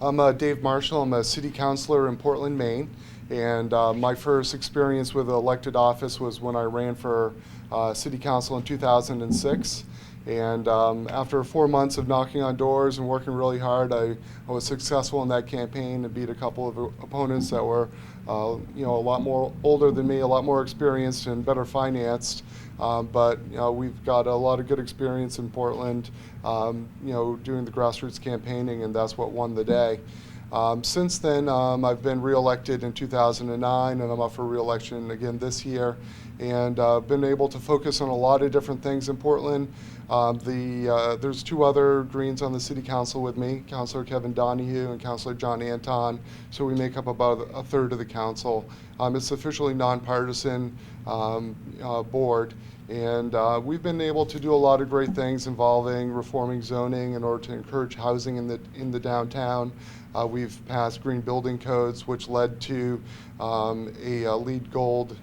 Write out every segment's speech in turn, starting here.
I'm Dave Marshall. I'm a city councilor in Portland, Maine. And my first experience with elected office was when I ran for city council in 2006. And after 4 months of knocking on doors and working really hard, I was successful in that campaign and beat a couple of opponents that were a lot more older than me, a lot more experienced and better financed. But we've got a lot of good experience in Portland, doing the grassroots campaigning, and that's what won the day. Since then, I've been reelected in 2009, and I'm up for reelection again this year. And been able to focus on a lot of different things in Portland. There's two other Greens on the City Council with me, Councilor Kevin Donahue and Councilor John Anton. So we make up about a third of the council. It's officially nonpartisan board. And we've been able to do a lot of great things involving reforming zoning in order to encourage housing in the downtown. We've passed green building codes, which led to a LEED Gold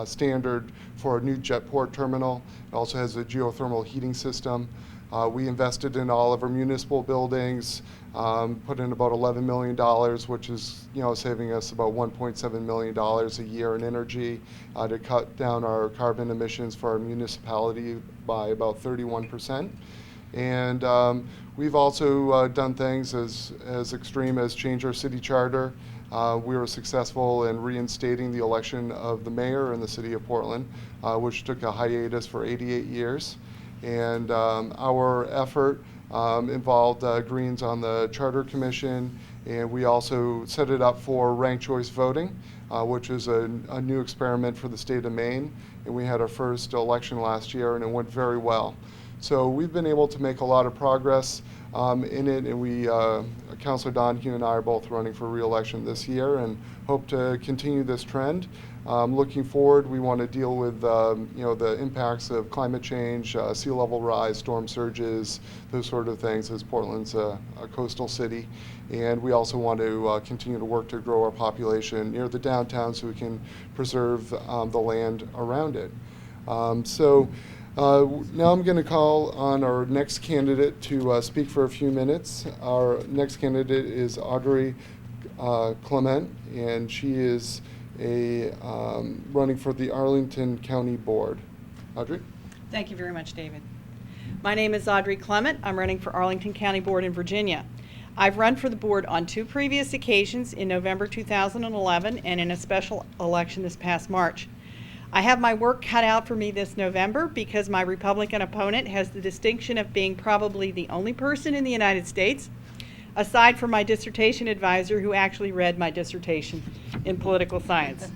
standard for a new Jetport terminal. It also has a geothermal heating system. We invested in all of our municipal buildings, put in about $11 million, which is saving us about $1.7 million a year in energy to cut down our carbon emissions for our municipality by about 31%. And we've also done things as extreme as change our city charter. We were successful in reinstating the election of the mayor in the city of Portland, which took a hiatus for 88 years. And our effort involved Greens on the Charter Commission, and we also set it up for ranked choice voting, which is a new experiment for the state of Maine. And we had our first election last year, and it went very well. So we've been able to make a lot of progress in it, and we, Councilor Donahue and I are both running for re-election this year and hope to continue this trend. Looking forward, we want to deal with the impacts of climate change, sea level rise, storm surges, those sort of things, as Portland's a coastal city. And we also want to continue to work to grow our population near the downtown so we can preserve the land around it. Now I'm going to call on our next candidate to speak for a few minutes. Our next candidate is Audrey Clement, and she is running for the Arlington County Board. Audrey? Thank you very much, David. My name is Audrey Clement. I'm running for Arlington County Board in Virginia. I've run for the board on 2 previous occasions, in November 2011 and in a special election this past March. I have my work cut out for me this November because my Republican opponent has the distinction of being probably the only person in the United States, aside from my dissertation advisor, who actually read my dissertation in political science.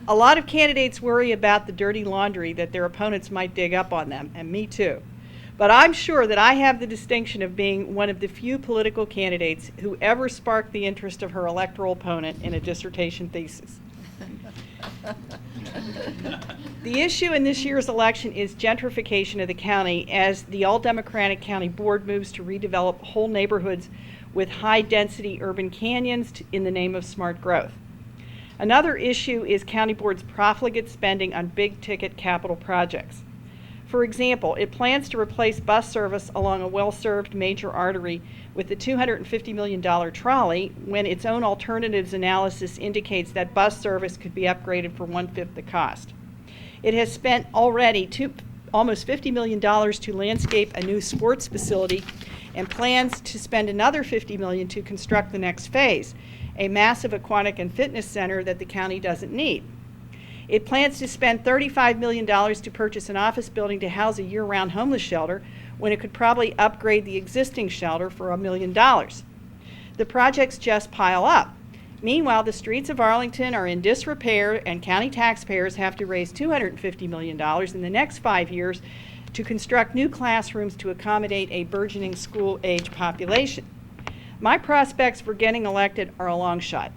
A lot of candidates worry about the dirty laundry that their opponents might dig up on them, and me too. But I'm sure that I have the distinction of being one of the few political candidates who ever sparked the interest of her electoral opponent in a dissertation thesis. The issue in this year's election is gentrification of the county as the all-Democratic county board moves to redevelop whole neighborhoods with high-density urban canyons in the name of smart growth. Another issue is county board's profligate spending on big-ticket capital projects. For example, it plans to replace bus service along a well-served major artery with the $250 million trolley when its own alternatives analysis indicates that bus service could be upgraded for 1/5 the cost. It has spent already almost $50 million to landscape a new sports facility and plans to spend another $50 million to construct the next phase, a massive aquatic and fitness center that the county doesn't need. It plans to spend $35 million to purchase an office building to house a year-round homeless shelter when it could probably upgrade the existing shelter for $1 million. The projects just pile up. Meanwhile, the streets of Arlington are in disrepair, and county taxpayers have to raise $250 million in the next 5 years to construct new classrooms to accommodate a burgeoning school-age population. My prospects for getting elected are a long shot,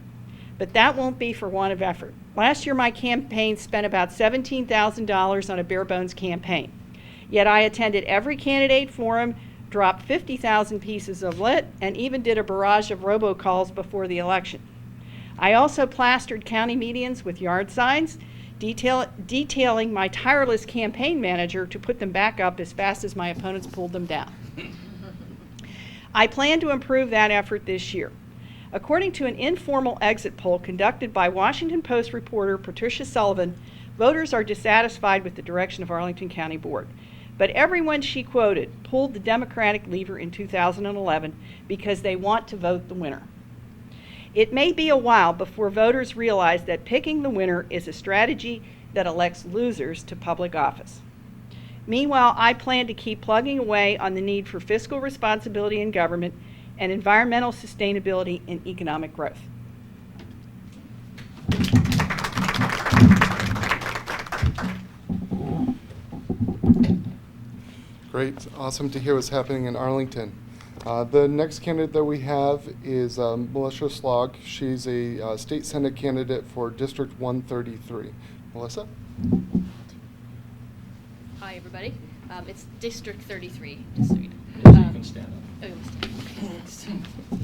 but that won't be for want of effort. Last year, my campaign spent about $17,000 on a bare-bones campaign. Yet I attended every candidate forum, dropped 50,000 pieces of lit, and even did a barrage of robocalls before the election. I also plastered county medians with yard signs, detailing my tireless campaign manager to put them back up as fast as my opponents pulled them down. I plan to improve that effort this year. According to an informal exit poll conducted by Washington Post reporter Patricia Sullivan, voters are dissatisfied with the direction of Arlington County Board. But everyone she quoted pulled the Democratic lever in 2011 because they want to vote the winner. It may be a while before voters realize that picking the winner is a strategy that elects losers to public office. Meanwhile, I plan to keep plugging away on the need for fiscal responsibility in government and environmental sustainability and economic growth. Great, awesome to hear what's happening in Arlington. The next candidate that we have is Melissa Slog. She's a state senate candidate for District 133. Melissa? Hi, everybody. It's District 33, just so you know. You can stand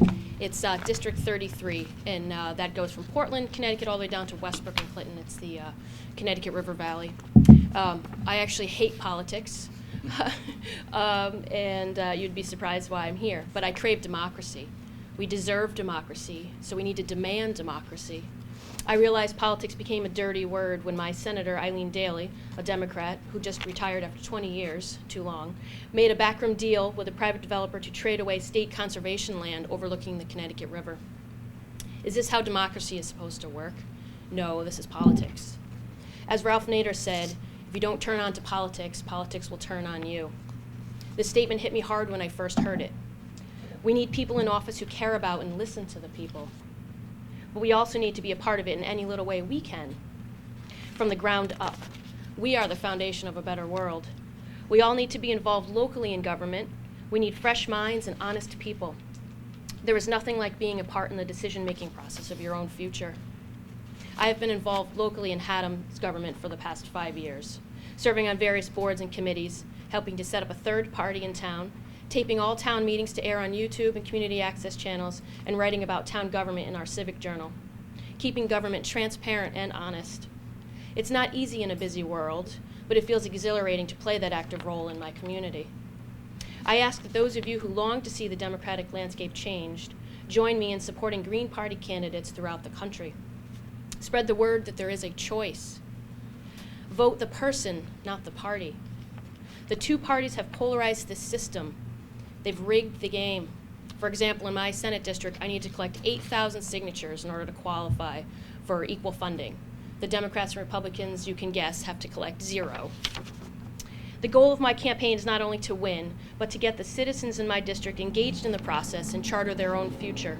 up. It's District 33, and that goes from Portland, Connecticut, all the way down to Westbrook and Clinton. It's the Connecticut River Valley. I actually hate politics, and you'd be surprised why I'm here. But I crave democracy. We deserve democracy, so we need to demand democracy. I realized politics became a dirty word when my senator, Eileen Daly, a Democrat who just retired after 20 years, too long, made a backroom deal with a private developer to trade away state conservation land overlooking the Connecticut River. Is this how democracy is supposed to work? No, this is politics. As Ralph Nader said, if you don't turn on to politics, politics will turn on you. This statement hit me hard when I first heard it. We need people in office who care about and listen to the people. But we also need to be a part of it in any little way we can. From the ground up, we are the foundation of a better world. We all need to be involved locally in government. We need fresh minds and honest people. There is nothing like being a part in the decision-making process of your own future. I have been involved locally in Hatham's government for the past 5 years, serving on various boards and committees, helping to set up a third party in town, taping all town meetings to air on YouTube and community access channels, and writing about town government in our civic journal, keeping government transparent and honest. It's not easy in a busy world, but it feels exhilarating to play that active role in my community. I ask that those of you who long to see the democratic landscape changed join me in supporting Green Party candidates throughout the country. Spread the word that there is a choice. Vote the person, not the party. The two parties have polarized this system. They've rigged the game. For example, in my Senate district, I need to collect 8,000 signatures in order to qualify for equal funding. The Democrats and Republicans, you can guess, have to collect 0. The goal of my campaign is not only to win, but to get the citizens in my district engaged in the process and charter their own future.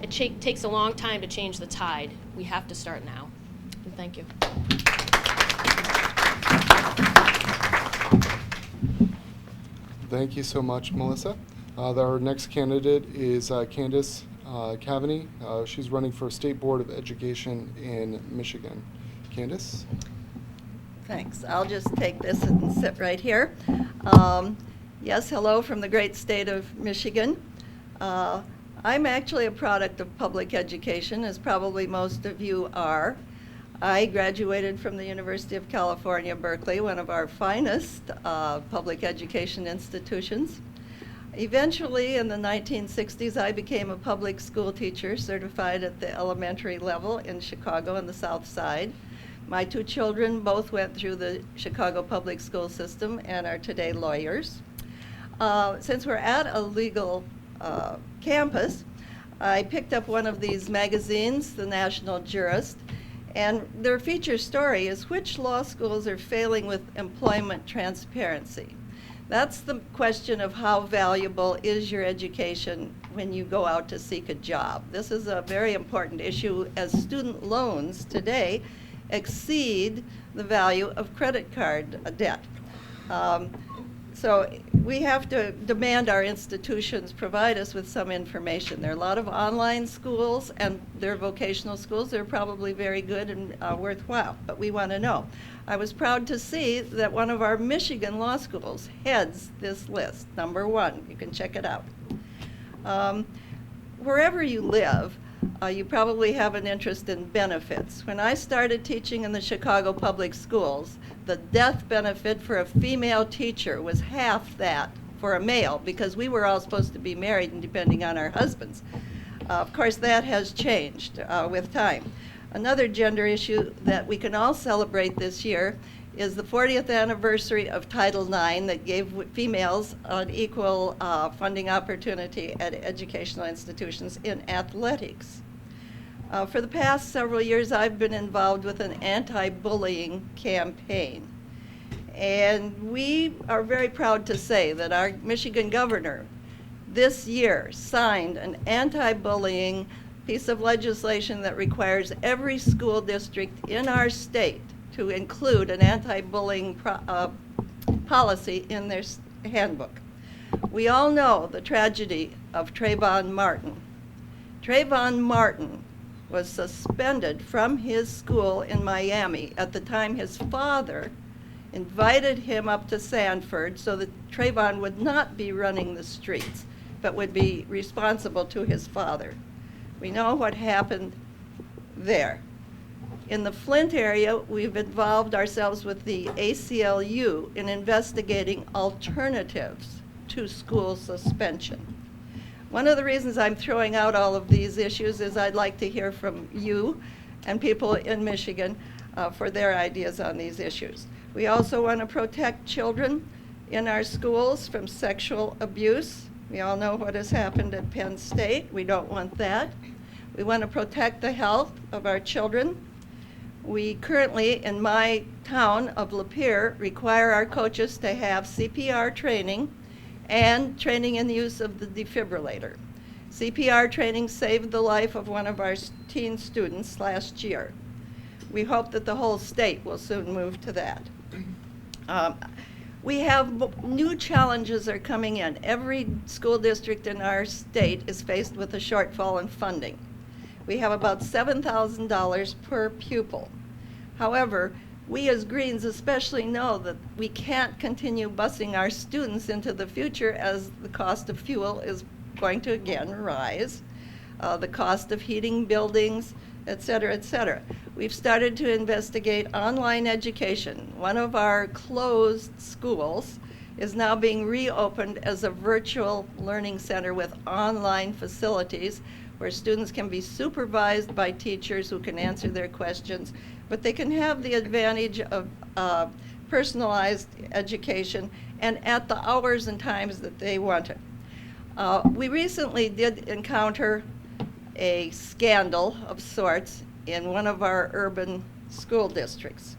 It takes a long time to change the tide. We have to start now. And thank you. Thank you so much, Melissa. Our next candidate is Candace Cavity. She's running for State Board of Education in Michigan. Candace? Thanks. I'll just take this and sit right here. Yes, hello from the great state of Michigan. I'm actually a product of public education, as probably most of you are. I graduated from the University of California, Berkeley, one of our finest public education institutions. Eventually, in the 1960s, I became a public school teacher, certified at the elementary level in Chicago on the South Side. My 2 children both went through the Chicago public school system and are today lawyers. Since we're at a legal campus, I picked up one of these magazines, the National Jurist, and their feature story is which law schools are failing with employment transparency. That's the question of how valuable is your education when you go out to seek a job. This is a very important issue as student loans today exceed the value of credit card debt. So we have to demand our institutions provide us with some information. There are a lot of online schools and they're vocational schools. They're probably very good and worthwhile, but we want to know. I was proud to see that one of our Michigan law schools heads this list, number 1. You can check it out. Wherever you live, you probably have an interest in benefits. When I started teaching in the Chicago public schools, the death benefit for a female teacher was half that for a male, because we were all supposed to be married and depending on our husbands. Of course, that has changed with time. Another gender issue that we can all celebrate this year is the 40th anniversary of Title IX that gave females an equal funding opportunity at educational institutions in athletics. For the past several years, I've been involved with an anti-bullying campaign. And we are very proud to say that our Michigan governor this year signed an anti-bullying piece of legislation that requires every school district in our state to include an anti-bullying policy in their handbook. We all know the tragedy of Trayvon Martin. Trayvon Martin was suspended from his school in Miami at the time his father invited him up to Sanford so that Trayvon would not be running the streets, but would be responsible to his father. We know what happened there. In the Flint area, we've involved ourselves with the ACLU in investigating alternatives to school suspension. One of the reasons I'm throwing out all of these issues is I'd like to hear from you and people in Michigan for their ideas on these issues. We also want to protect children in our schools from sexual abuse. We all know what has happened at Penn State. We don't want that. We want to protect the health of our children. We currently, in my town of Lapeer, require our coaches to have CPR training and training in the use of the defibrillator. CPR training saved the life of one of our teen students last year. We hope that the whole state will soon move to that. We have new challenges are coming in. Every school district in our state is faced with a shortfall in funding. We have about $7,000 per pupil. However, we as Greens especially know that we can't continue busing our students into the future as the cost of fuel is going to again rise, the cost of heating buildings, et cetera, et cetera. We've started to investigate online education. One of our closed schools is now being reopened as a virtual learning center with online facilities where students can be supervised by teachers who can answer their questions, but they can have the advantage of personalized education and at the hours and times that they want it. We recently did encounter a scandal of sorts in one of our urban school districts.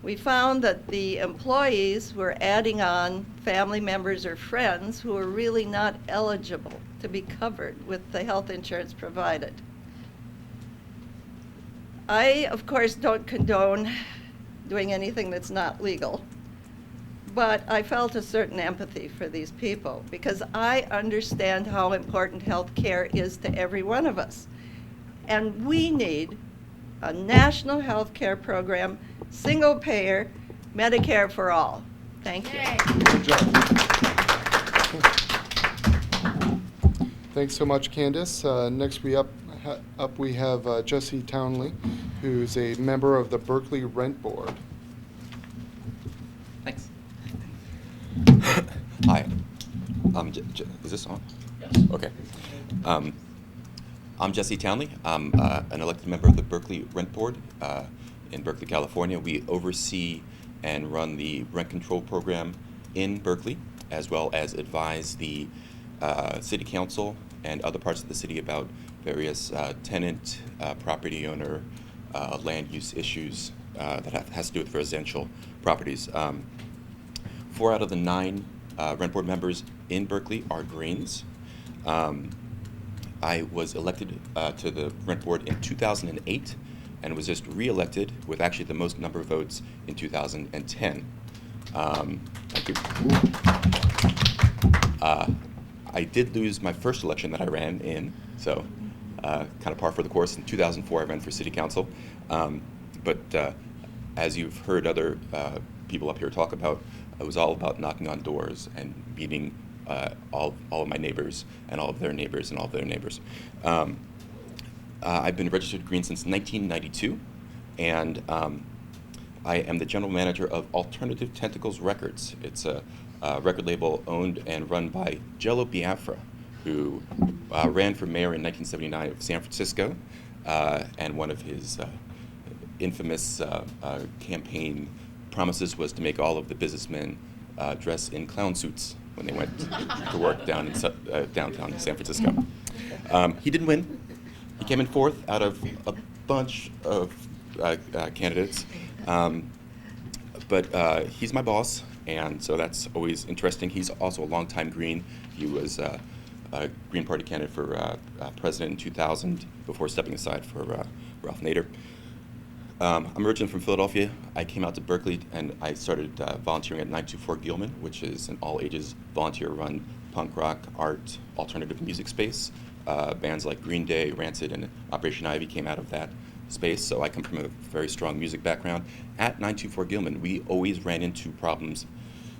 We found that the employees were adding on family members or friends who were really not eligible to be covered with the health insurance provided. I, of course, don't condone doing anything that's not legal, but I felt a certain empathy for these people because I understand how important health care is to every one of us. And we need a national health care program, single payer, Medicare for all. Thank you. Good job. Thanks so much, Candace. Next we have Jesse Townley, who's a member of the Berkeley Rent Board. Thanks. Hi. Is this on? Yes. Okay. I'm Jesse Townley. I'm an elected member of the Berkeley Rent Board in Berkeley, California. We oversee and run the rent control program in Berkeley, as well as advise the city council and other parts of the city about various tenant, property owner, land use issues that has to do with residential properties. 4 out of the 9 rent board members in Berkeley are Greens. I was elected to the rent board in 2008 and was just re-elected with actually the most number of votes in 2010. Thank you. I did lose my first election that I ran in, so kind of par for the course. In 2004, I ran for city council. But as you've heard other people up here talk about, it was all about knocking on doors and meeting all of my neighbors and all of their neighbors and all of their neighbors. I've been registered Green since 1992, and I am the general manager of Alternative Tentacles Records. It's a record label owned and run by Jello Biafra, who ran for mayor in 1979 of San Francisco, and one of his infamous campaign promises was to make all of the businessmen dress in clown suits when they went to work down in downtown San Francisco. He didn't win. He came in fourth out of a bunch of candidates. But he's my boss, and so that's always interesting. He's also a longtime Green. He was a Green Party candidate for president in 2000 before stepping aside for Ralph Nader. I'm originally from Philadelphia. I came out to Berkeley and I started volunteering at 924 Gilman, which is an all-ages volunteer-run punk rock, art, alternative music space. Bands like Green Day, Rancid, and Operation Ivy came out of that space, so I come from a very strong music background. At 924 Gilman, we always ran into problems,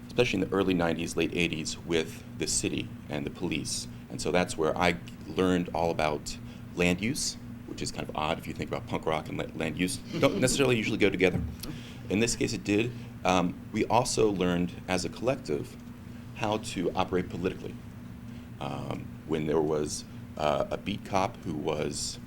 especially in the early 90s, late 80s, with the city and the police. And so that's where I learned all about land use, which is kind of odd if you think about punk rock and land use. Don't necessarily usually go together. In this case, it did. We also learned as a collective how to operate politically. When there was a beat cop who was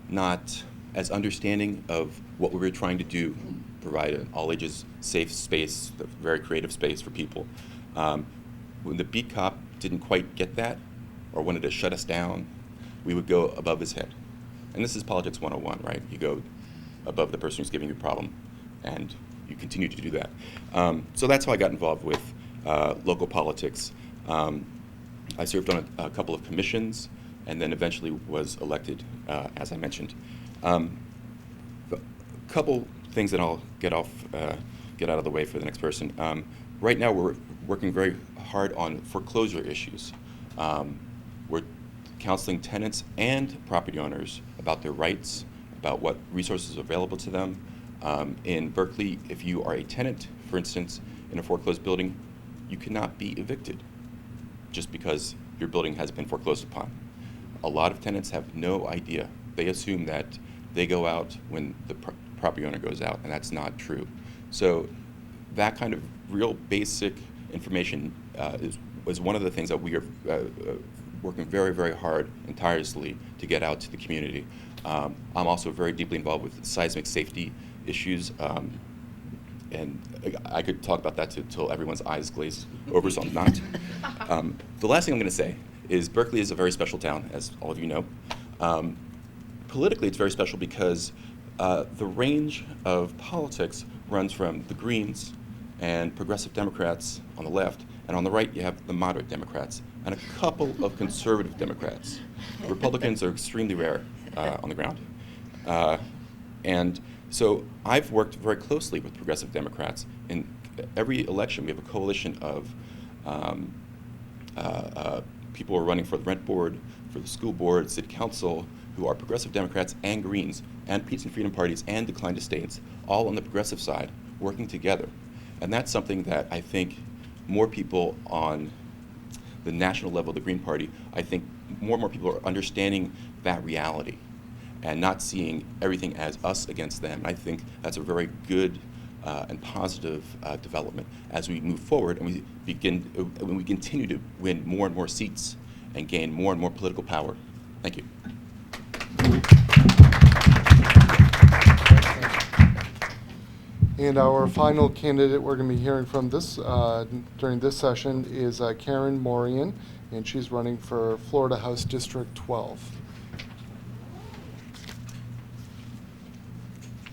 not as understanding of what we were trying to do, provide an all-ages safe space, a very creative space for people. When the beat cop didn't quite get that or wanted to shut us down, we would go above his head. And this is politics 101, right? You go above the person who's giving you a problem, and you continue to do that. So that's how I got involved with local politics. I served on a couple of commissions, and then eventually was elected, as I mentioned. A couple things that I'll get out of the way for the next person. Right now, we're working very hard on foreclosure issues. We're counseling tenants and property owners about their rights, about what resources are available to them. In Berkeley, if you are a tenant, for instance, in a foreclosed building, you cannot be evicted just because your building has been foreclosed upon. A lot of tenants have no idea. They assume that they go out when the property owner goes out, and that's not true. So that kind of real basic information was one of the things that we are working very, very hard and tirelessly to get out to the community. I'm also very deeply involved with seismic safety issues, and I could talk about that till everyone's eyes glaze over, so I'm not. The last thing I'm going to say is Berkeley is a very special town, as all of you know. Politically, it's very special because the range of politics runs from the Greens and progressive Democrats on the left, and on the right you have the moderate Democrats and a couple of conservative Democrats. Republicans are extremely rare on the ground. And so I've worked very closely with progressive Democrats. In every election, we have a coalition of people who are running for the rent board, for the school board, city council, who are progressive Democrats and Greens, and peace and freedom parties and declined estates, all on the progressive side, working together. And that's something that I think more people on the national level of the Green Party, I think more and more people are understanding that reality and not seeing everything as us against them. I think that's a very good and positive development as we move forward and when we continue to win more and more seats and gain more and more political power. Thank you. And our final candidate we're going to be hearing from during this session is Karen Morian, and she's running for Florida House District 12.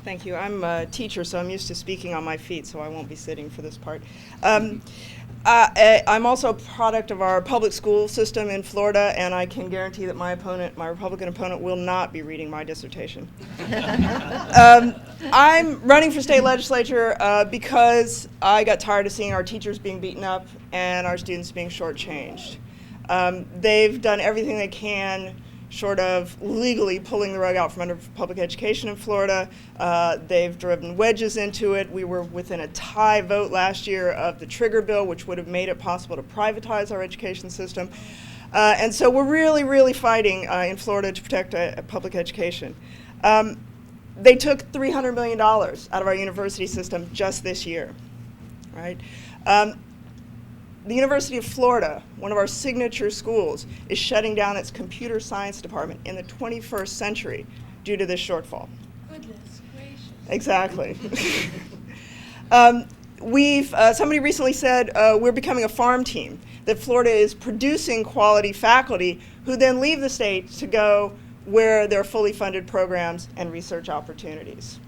Thank you. I'm a teacher, so I'm used to speaking on my feet, so I won't be sitting for this part. I'm also a product of our public school system in Florida, and I can guarantee that my Republican opponent, will not be reading my dissertation. I'm running for state legislature because I got tired of seeing our teachers being beaten up and our students being shortchanged. They've done everything they can short of legally pulling the rug out from under public education in Florida. They've driven wedges into it. We were within a tie vote last year of the trigger bill, which would have made it possible to privatize our education system. And so we're really, really fighting in Florida to protect public education. They took $300 million out of our university system just this year, right? The University of Florida, one of our signature schools, is shutting down its computer science department in the 21st century due to this shortfall. Goodness gracious. Exactly. Somebody recently said we're becoming a farm team, that Florida is producing quality faculty who then leave the state to go where there are fully funded programs and research opportunities,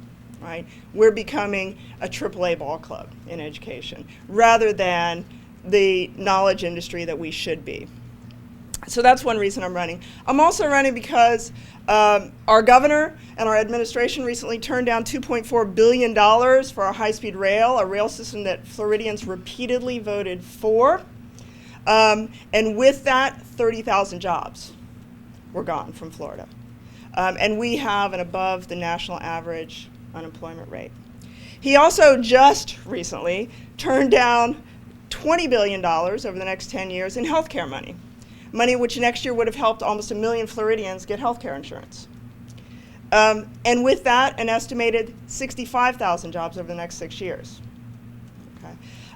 right? We're becoming a AAA ball club in education rather than the knowledge industry that we should be. So that's one reason I'm running. I'm also running because our governor and our administration recently turned down $2.4 billion for our high-speed rail, a rail system that Floridians repeatedly voted for. And with that, 30,000 jobs were gone from Florida. And we have an above the national average unemployment rate. He also just recently turned down $20 billion over the next 10 years in health care money which next year would have helped almost 1 million Floridians get health care insurance. And with that, an estimated 65,000 jobs over the next 6 years. Okay.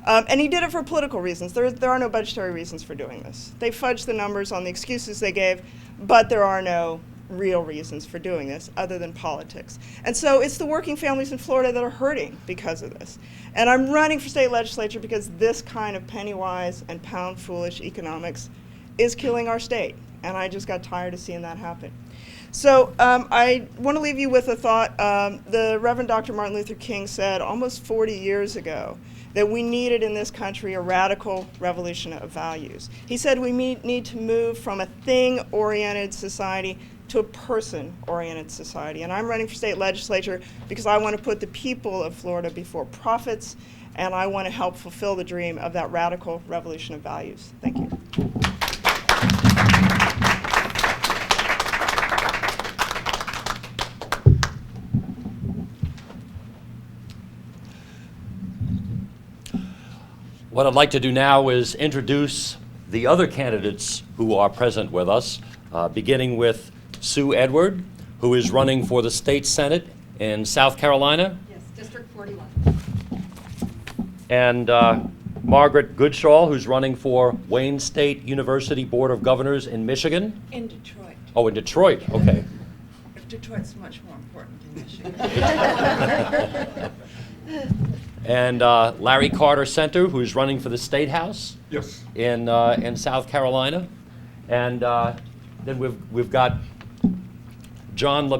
And he did it for political reasons. There are no budgetary reasons for doing this. They fudged the numbers on the excuses they gave, but there are no real reasons for doing this other than politics. And so it's the working families in Florida that are hurting because of this. And I'm running for state legislature because this kind of penny-wise and pound-foolish economics is killing our state. And I just got tired of seeing that happen. So I want to leave you with a thought. The Reverend Dr. Martin Luther King said almost 40 years ago that we needed in this country a radical revolution of values. He said we need to move from a thing-oriented society to a person-oriented society. And I'm running for state legislature because I want to put the people of Florida before profits, and I want to help fulfill the dream of that radical revolution of values. Thank you. What I'd like to do now is introduce the other candidates who are present with us, beginning with Sue Edward, who is running for the State Senate in South Carolina. Yes, District 41. And Margaret Goodshall, who's running for Wayne State University Board of Governors in Michigan. In Detroit. Oh, in Detroit, okay. Detroit's much more important than Michigan. And Larry Carter Center, who's running for the State House. Yes. In South Carolina. And then we've got John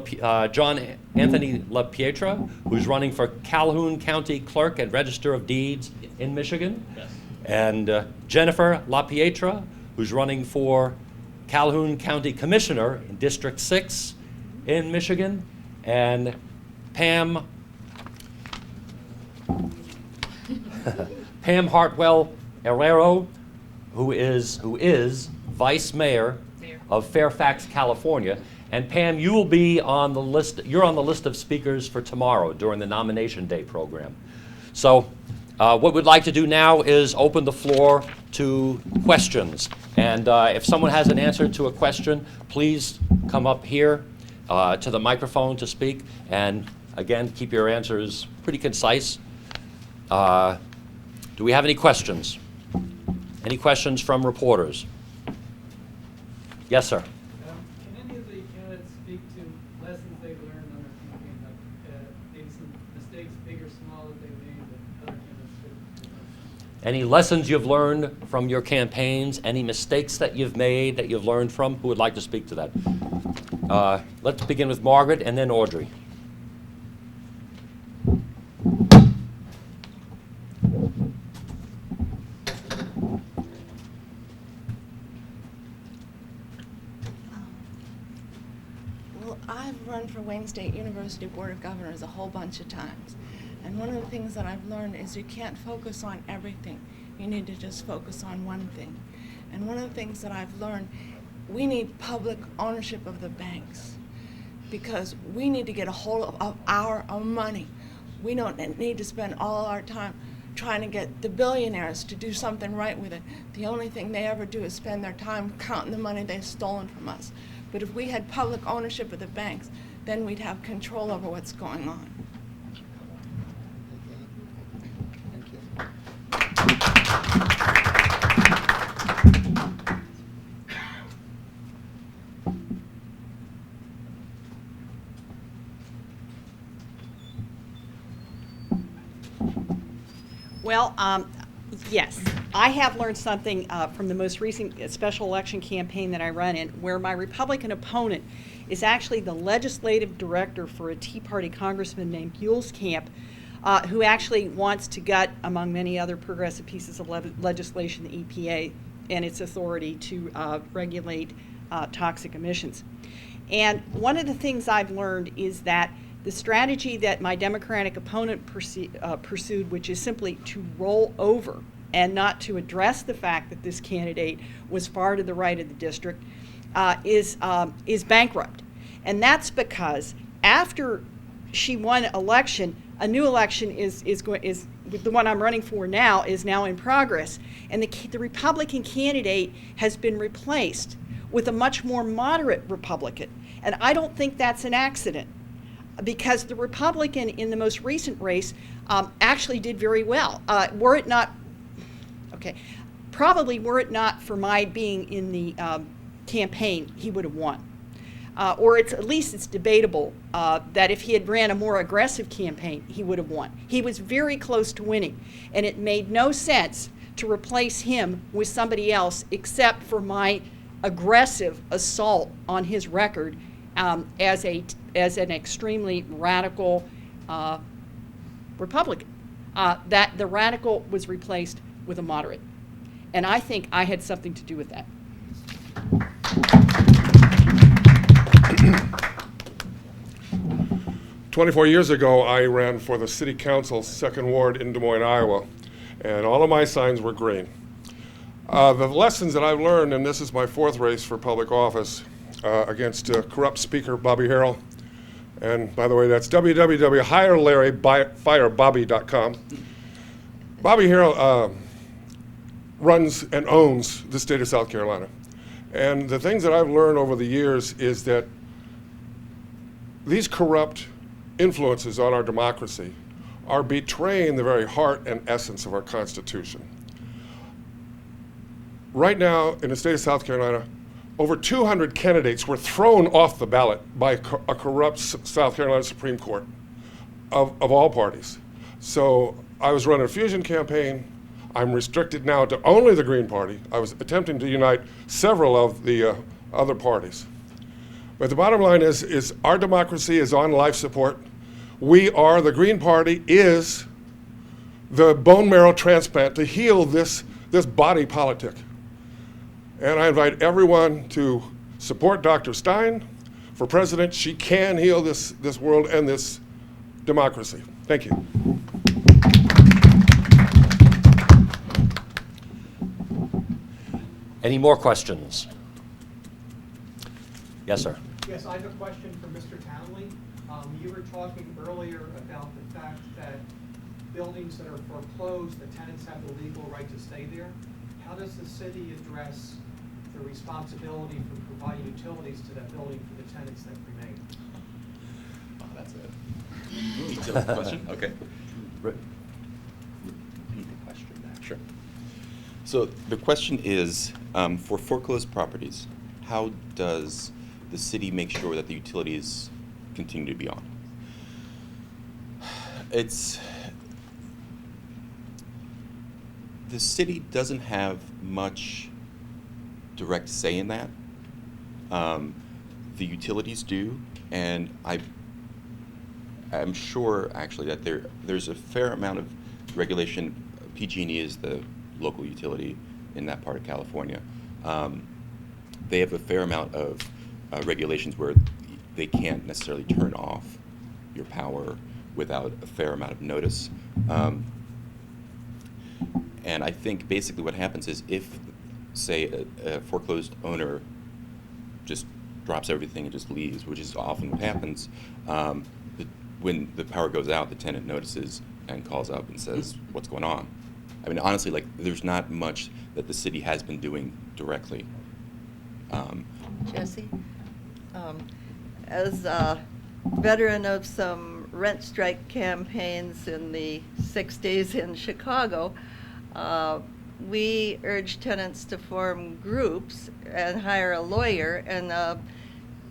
Anthony LaPietra, who's running for Calhoun County Clerk and Register of Deeds in Michigan. Yes. And Jennifer LaPietra, who's running for Calhoun County Commissioner in District 6 in Michigan. And Pam Hartwell Herrero, who is Vice Mayor of Fairfax, California. And Pam, you will be on the list. You're on the list of speakers for tomorrow during the Nomination Day program. So what we'd like to do now is open the floor to questions. And if someone has an answer to a question, please come up here to the microphone to speak. And again, keep your answers pretty concise. Do we have any questions? Any questions from reporters? Yes, sir. Can any of the candidates speak to lessons they've learned on their campaign, like maybe some mistakes, big or small, that they made that other candidates should? Any lessons you've learned from your campaigns? Any mistakes that you've made that you've learned from? Who would like to speak to that? Let's begin with Margaret and then Audrey. I've run for Wayne State University Board of Governors a whole bunch of times. And one of the things that I've learned is you can't focus on everything. You need to just focus on one thing. And one of the things that I've learned, we need public ownership of the banks because we need to get a hold of our own money. We don't need to spend all our time trying to get the billionaires to do something right with it. The only thing they ever do is spend their time counting the money they've stolen from us. But if we had public ownership of the banks, then we'd have control over what's going on. Well, yes, I have learned something from the most recent special election campaign that I ran in, where my Republican opponent is actually the legislative director for a Tea Party congressman named Camp, who actually wants to gut, among many other progressive pieces of legislation, the EPA and its authority to regulate toxic emissions. And one of the things I've learned is that the strategy that my Democratic opponent pursued, which is simply to roll over and not to address the fact that this candidate was far to the right of the district, is bankrupt. And that's because after she won election, a new election is the one I'm running for now is now in progress, and the Republican candidate has been replaced with a much more moderate Republican. And I don't think that's an accident, because the Republican in the most recent race actually did very well. Were it not for my being in the campaign, he would have won. Or at least it's debatable that if he had ran a more aggressive campaign, he would have won. He was very close to winning, and it made no sense to replace him with somebody else except for my aggressive assault on his record as an extremely radical Republican. That the radical was replaced with a moderate, and I think I had something to do with that. 24 years ago, I ran for the City Council, 2nd Ward in Des Moines, Iowa, and all of my signs were green. The lessons that I've learned, and this is my 4th race for public office against corrupt Speaker Bobby Harrell, and by the way, that's www.hirelarryfirebobby.com. Bobby Harrell runs and owns the state of South Carolina. And the things that I've learned over the years is that these corrupt influences on our democracy are betraying the very heart and essence of our Constitution. Right now, in the state of South Carolina, over 200 candidates were thrown off the ballot by a corrupt South Carolina Supreme Court of all parties. So I was running a fusion campaign. I'm restricted now to only the Green Party. I was attempting to unite several of the other parties. But the bottom line is our democracy is on life support. The Green Party is the bone marrow transplant to heal this body politic. And I invite everyone to support Dr. Stein for president. She can heal this world and this democracy. Thank you. Any more questions? Yes, sir. Yes, I have a question for Mr. Townley. You were talking earlier about the fact that buildings that are foreclosed, the tenants have the legal right to stay there. How does the city address the responsibility for providing utilities to that building for the tenants that remain? Oh, that's a detailed question. Okay. Repeat the question back. Sure. So the question is, for foreclosed properties, how does the city make sure that the utilities continue to be on? The city doesn't have much direct say in that. The utilities do, and I'm sure actually that there's a fair amount of regulation. PG&E is the local utility in that part of California. They have a fair amount of regulations where they can't necessarily turn off your power without a fair amount of notice. And I think basically what happens is if, say, a foreclosed owner just drops everything and just leaves, which is often what happens, when the power goes out, the tenant notices and calls up and says, what's going on? I mean, honestly, like, there's not much that the city has been doing directly. Jesse, as a veteran of some rent strike campaigns in the 60s in Chicago, we urged tenants to form groups and hire a lawyer, and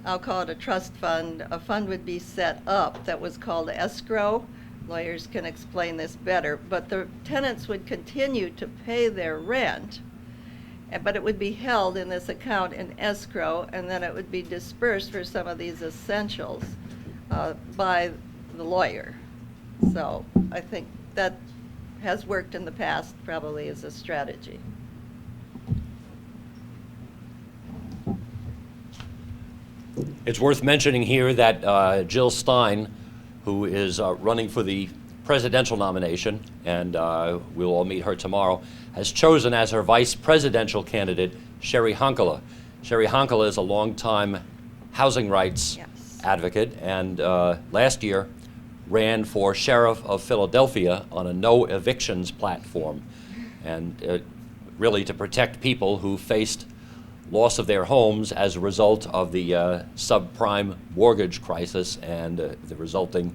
I'll call it a trust fund. A fund would be set up that was called escrow. lawyers can explain this better, but the tenants would continue to pay their rent, but it would be held in this account in escrow, and then it would be dispersed for some of these essentials by the lawyer. So I think that has worked in the past, probably as a strategy. It's worth mentioning here that Jill Stein, who is running for the presidential nomination, and we'll all meet her tomorrow, has chosen as her vice presidential candidate Sherry Honkala. Sherry Honkala is a longtime housing rights advocate, and last year ran for sheriff of Philadelphia on a no evictions platform, and really to protect people who faced loss of their homes as a result of the subprime mortgage crisis and the resulting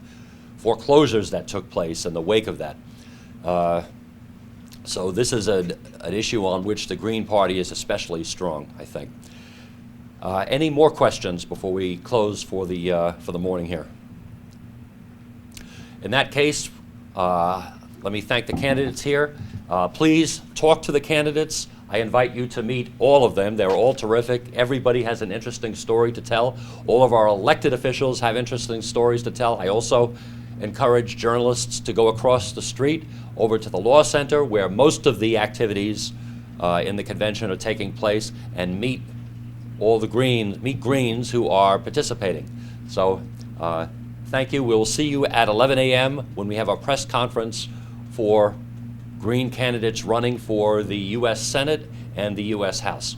foreclosures that took place in the wake of that. So this is an issue on which the Green Party is especially strong, I think. Any more questions before we close for the morning here? In that case, let me thank the candidates here. Please talk to the candidates. I invite you to meet all of them. They're all terrific. Everybody has an interesting story to tell. All of our elected officials have interesting stories to tell. I also encourage journalists to go across the street over to the Law Center, where most of the activities in the convention are taking place, and meet all the Greens who are participating. So thank you. We'll see you at 11 a.m. when we have our press conference for Green candidates running for the U.S. Senate and the U.S. House.